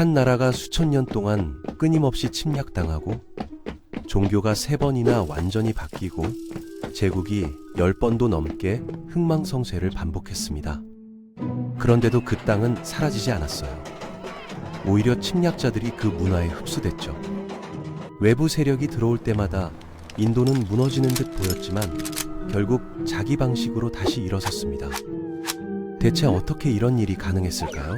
한 나라가 수천 년 동안 끊임없이 침략당하고 종교가 3번이나 완전히 바뀌고 제국이 10번도 넘게 흥망성쇠를 반복했습니다. 그런데도 그 땅은 사라지지 않았어요. 오히려 침략자들이 그 문화에 흡수됐죠. 외부 세력이 들어올 때마다 인도는 무너지는 듯 보였지만 결국 자기 방식으로 다시 일어섰습니다. 대체 어떻게 이런 일이 가능했을까요?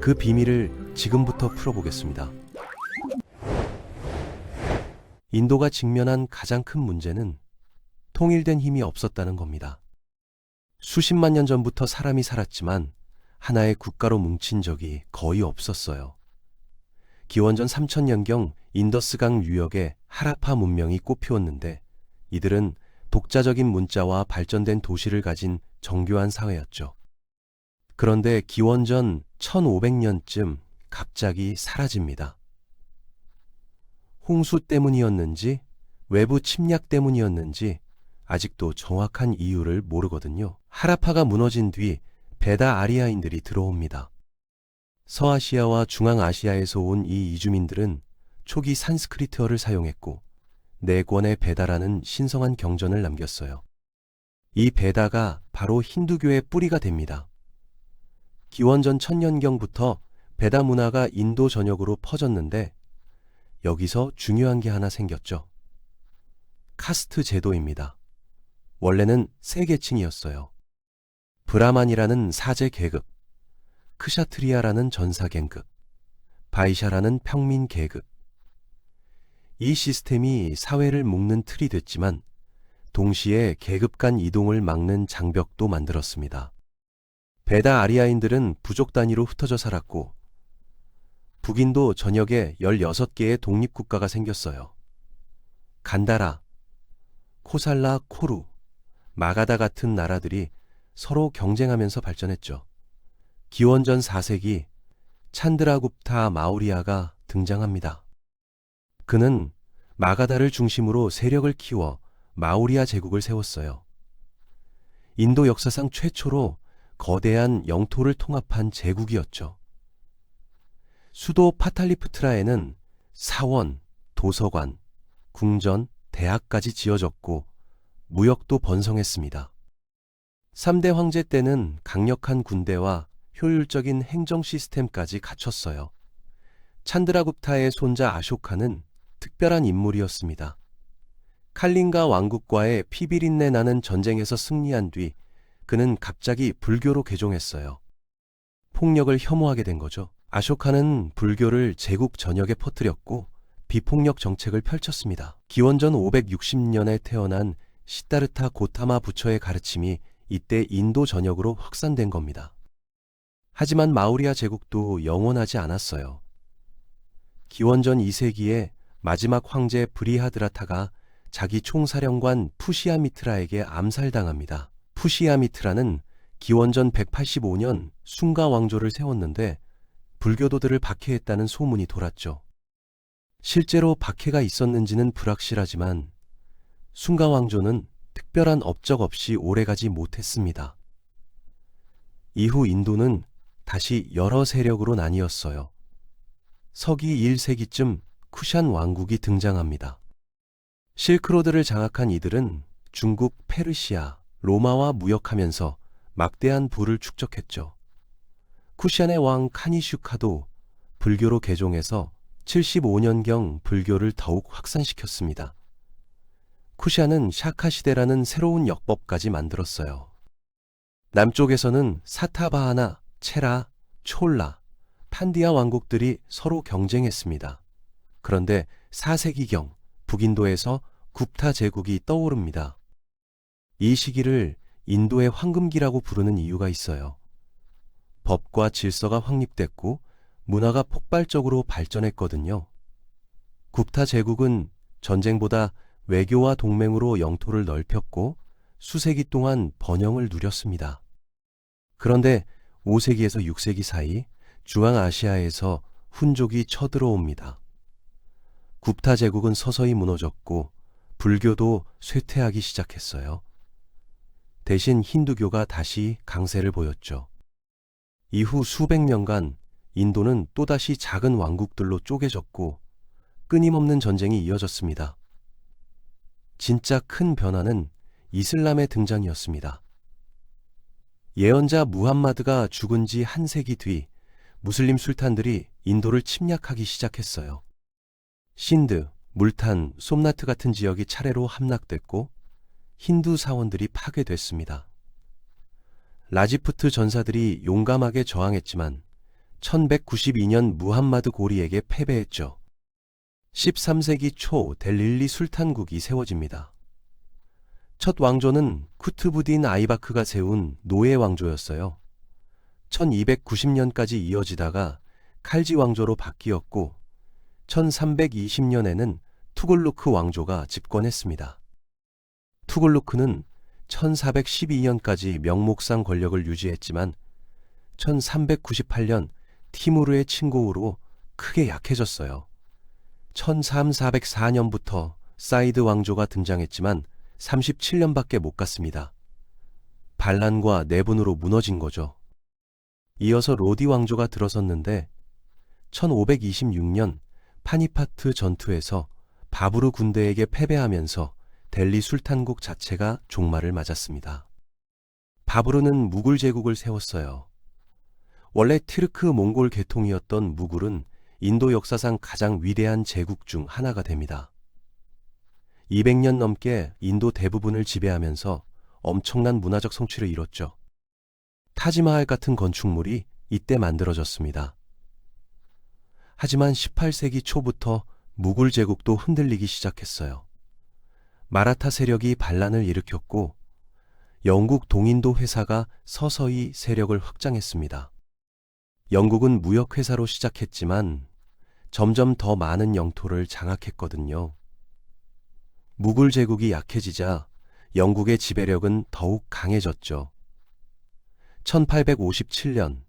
그 비밀을 지금부터 풀어보겠습니다. 인도가 직면한 가장 큰 문제는 통일된 힘이 없었다는 겁니다. 수십만 년 전부터 사람이 살았지만 하나의 국가로 뭉친 적이 거의 없었어요. 기원전 3000년경 인더스강 유역에 하라파 문명이 꽃피웠는데 이들은 독자적인 문자와 발전된 도시를 가진 정교한 사회였죠. 그런데 기원전 1500년쯤 갑자기 사라집니다. 홍수 때문이었는지 외부 침략 때문이었는지 아직도 정확한 이유를 모르거든요. 하라파가 무너진 뒤 베다 아리아인들이 들어옵니다. 서아시아와 중앙아시아에서 온 이 이주민들은 초기 산스크리트어를 사용했고 4권의 베다라는 신성한 경전을 남겼어요. 이 베다가 바로 힌두교의 뿌리가 됩니다. 기원전 1000년경부터 베다 문화가 인도 전역으로 퍼졌는데 여기서 중요한 게 하나 생겼죠. 카스트 제도입니다. 원래는 3계층이었어요. 브라만이라는 사제 계급, 크샤트리아라는 전사 계급, 바이샤라는 평민 계급. 이 시스템이 사회를 묶는 틀이 됐지만 동시에 계급 간 이동을 막는 장벽도 만들었습니다. 베다 아리아인들은 부족 단위로 흩어져 살았고 북인도 전역에 16개의 독립국가가 생겼어요. 간다라, 코살라, 코루, 마가다 같은 나라들이 서로 경쟁하면서 발전했죠. 기원전 4세기 찬드라굽타 마우리아가 등장합니다. 그는 마가다를 중심으로 세력을 키워 마우리아 제국을 세웠어요. 인도 역사상 최초로 거대한 영토를 통합한 제국이었죠. 수도 파탈리푸트라에는 사원, 도서관, 궁전, 대학까지 지어졌고 무역도 번성했습니다. 3대 황제 때는 강력한 군대와 효율적인 행정 시스템까지 갖췄어요. 찬드라굽타의 손자 아쇼카는 특별한 인물이었습니다. 칼린가 왕국과의 피비린내 나는 전쟁에서 승리한 뒤 그는 갑자기 불교로 개종했어요. 폭력을 혐오하게 된 거죠. 아쇼카는 불교를 제국 전역에 퍼뜨렸고 비폭력 정책을 펼쳤습니다. 기원전 560년에 태어난 시다르타 고타마 부처의 가르침이 이때 인도 전역으로 확산된 겁니다. 하지만 마우리아 제국도 영원하지 않았어요. 기원전 2세기에 마지막 황제 브리하드라타가 자기 총사령관 푸시아미트라에게 암살당합니다. 푸시아미트라는 기원전 185년 숭가 왕조를 세웠는데 불교도들을 박해했다는 소문이 돌았죠. 실제로 박해가 있었는지는 불확실하지만 숭가 왕조는 특별한 업적 없이 오래가지 못했습니다. 이후 인도는 다시 여러 세력으로 나뉘었어요. 서기 1세기쯤 쿠샨 왕국이 등장합니다. 실크로드를 장악한 이들은 중국, 페르시아, 로마와 무역하면서 막대한 부를 축적했죠. 쿠샨의 왕 카니슈카도 불교로 개종해서 75년경 불교를 더욱 확산시켰습니다. 쿠샨은 샤카 시대라는 새로운 역법까지 만들었어요. 남쪽에서는 사타바하나, 체라, 촐라, 판디아 왕국들이 서로 경쟁했습니다. 그런데 4세기경 북인도에서 굽타 제국이 떠오릅니다. 이 시기를 인도의 황금기라고 부르는 이유가 있어요. 법과 질서가 확립됐고 문화가 폭발적으로 발전했거든요. 굽타 제국은 전쟁보다 외교와 동맹으로 영토를 넓혔고 수세기 동안 번영을 누렸습니다. 그런데 5세기에서 6세기 사이 중앙아시아에서 훈족이 쳐들어옵니다. 굽타 제국은 서서히 무너졌고 불교도 쇠퇴하기 시작했어요. 대신 힌두교가 다시 강세를 보였죠. 이후 수백 년간 인도는 또다시 작은 왕국들로 쪼개졌고 끊임없는 전쟁이 이어졌습니다. 진짜 큰 변화는 이슬람의 등장이었습니다. 예언자 무함마드가 죽은 지 한 세기 뒤 무슬림 술탄들이 인도를 침략하기 시작했어요. 신드, 물탄, 솜나트 같은 지역이 차례로 함락됐고 힌두 사원들이 파괴됐습니다. 라지푸트 전사들이 용감하게 저항했지만 1192년 무함마드 고리에게 패배했죠. 13세기 초 델릴리 술탄국이 세워집니다. 첫 왕조는 쿠투부딘 아이바크가 세운 노예 왕조였어요. 1290년까지 이어지다가 칼지 왕조로 바뀌었고 1320년에는 투굴루크 왕조가 집권했습니다. 투굴루크는 1412년까지 명목상 권력을 유지했지만 1398년 티무르의 침공으로 크게 약해졌어요. 1404년부터 사이드 왕조가 등장했지만 37년밖에 못 갔습니다. 반란과 내분으로 무너진 거죠. 이어서 로디 왕조가 들어섰는데 1526년 파니파트 전투에서 바부르 군대에게 패배하면서 델리 술탄국 자체가 종말을 맞았습니다. 바부르는 무굴 제국을 세웠어요. 원래 티르크 몽골 계통이었던 무굴은 인도 역사상 가장 위대한 제국 중 하나가 됩니다. 200년 넘게 인도 대부분을 지배하면서 엄청난 문화적 성취를 이뤘죠. 타지마할 같은 건축물이 이때 만들어졌습니다. 하지만 18세기 초부터 무굴 제국도 흔들리기 시작했어요. 마라타 세력이 반란을 일으켰고 영국 동인도 회사가 서서히 세력을 확장했습니다. 영국은 무역회사로 시작했지만 점점 더 많은 영토를 장악했거든요. 무굴 제국이 약해지자 영국의 지배력은 더욱 강해졌죠. 1857년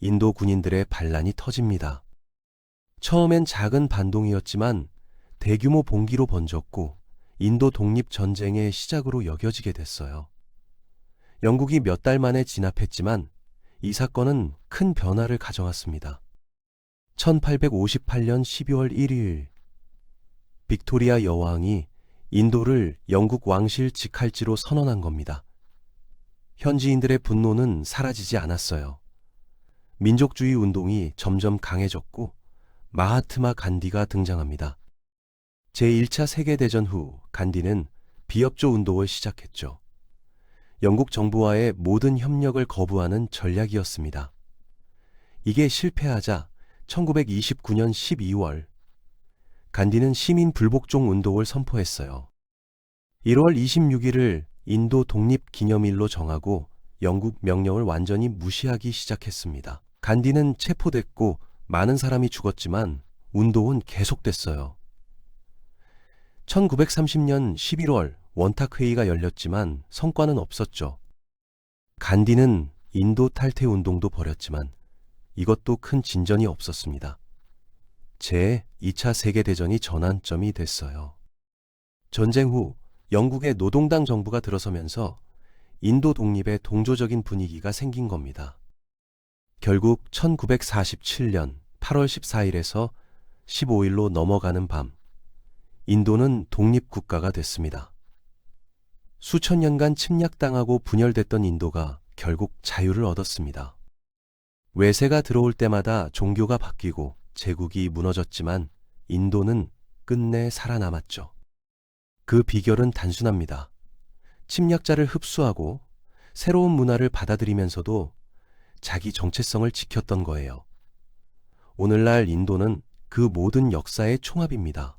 인도 군인들의 반란이 터집니다. 처음엔 작은 반동이었지만 대규모 봉기로 번졌고 인도 독립전쟁의 시작으로 여겨지게 됐어요. 영국이 몇 달 만에 진압했지만 이 사건은 큰 변화를 가져왔습니다. 1858년 12월 1일 빅토리아 여왕이 인도를 영국 왕실 직할지로 선언한 겁니다. 현지인들의 분노는 사라지지 않았어요. 민족주의 운동이 점점 강해졌고 마하트마 간디가 등장합니다. 제1차 세계대전 후 간디는 비협조 운동을 시작했죠. 영국 정부와의 모든 협력을 거부하는 전략이었습니다. 이게 실패하자 1929년 12월 간디는 시민 불복종 운동을 선포했어요. 1월 26일을 인도 독립 기념일로 정하고 영국 명령을 완전히 무시하기 시작했습니다. 간디는 체포됐고 많은 사람이 죽었지만 운동은 계속됐어요. 1930년 11월 원탁회의가 열렸지만 성과는 없었죠. 간디는 인도 탈퇴 운동도 벌였지만 이것도 큰 진전이 없었습니다. 제2차 세계대전이 전환점이 됐어요. 전쟁 후 영국의 노동당 정부가 들어서면서 인도 독립에 동조적인 분위기가 생긴 겁니다. 결국 1947년 8월 14일에서 15일로 넘어가는 밤, 인도는 독립국가가 됐습니다. 수천 년간 침략당하고 분열됐던 인도가 결국 자유를 얻었습니다. 외세가 들어올 때마다 종교가 바뀌고 제국이 무너졌지만 인도는 끝내 살아남았죠. 그 비결은 단순합니다. 침략자를 흡수하고 새로운 문화를 받아들이면서도 자기 정체성을 지켰던 거예요. 오늘날 인도는 그 모든 역사의 총합입니다.